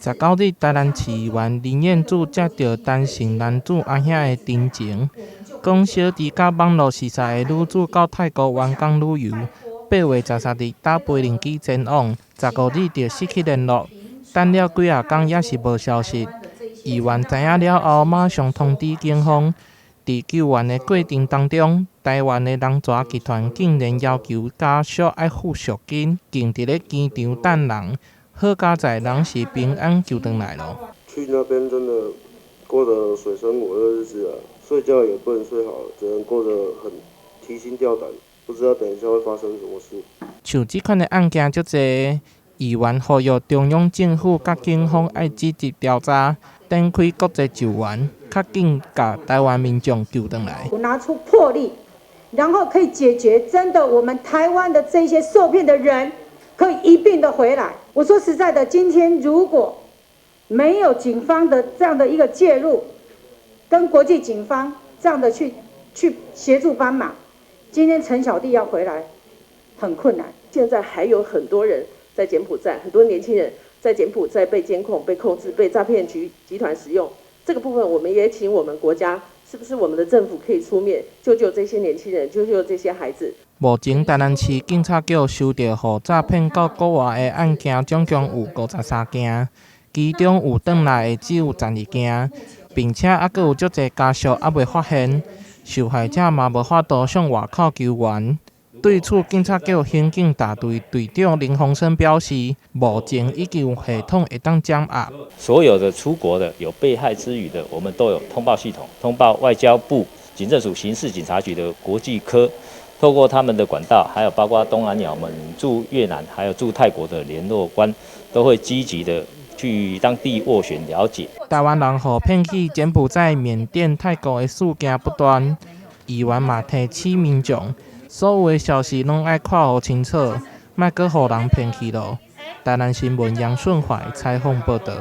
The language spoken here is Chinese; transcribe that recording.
19日，台南市议员林彦祖接到单姓男子阿兄的陈情，讲小弟甲网络识识的女子到泰国员工旅游，8月13日搭飞轮机前往，15日就失去联络，等了几啊天也是无消息。议员知影了后，马上通知警方。在救援的过程当中，台湾的人蛇集团竟然要求家属要付赎金，竟伫咧机场等人。好佳在人是平安救回来了。去那边真的过得水深火热日子啊，睡觉也不能睡好，只能过得很提心吊胆，不知道等一下会发生什么事。像这款的案件足侪，议员呼吁中央政府甲警方要积极调查，展开国际救援，较紧把台湾民众救回来。拿出魄力，然后可以解决真的我们台湾的这些受骗的人。可以一并的回来。我说实在的，今天如果没有警方的这样的一个介入，跟国际警方这样的去协助帮忙，今天陈小弟要回来很困难。现在还有很多人在柬埔寨，很多年轻人在柬埔寨被监控、被控制、被诈骗集团使用。这个部分，我们也请我们国家，是不是我们的政府可以出面救救这些年轻人，救救这些孩子？目前，台南市警察局收到互诈骗到国外的案件总共有53件，其中有转来的只有12件，并且还佫有足侪家属还未发现，受害者嘛无法度向外口求援。对此，警察局刑警大队队长林鸿生表示，目前已经有系统会当掌握。所有的出国的有被害之余的，我们都有通报系统，通报外交部、警政署刑事警察局的国际科。透过他们的管道，还有包括东南亚我们驻越南还有驻泰国的联络官，都会积极的去当地斡旋了解。台湾人被骗去柬埔寨、缅甸、泰国的事件不断，议员嘛提醒民众，所有的消息拢爱看好清楚，莫阁互人骗去咯。台南新闻杨顺怀采访报道。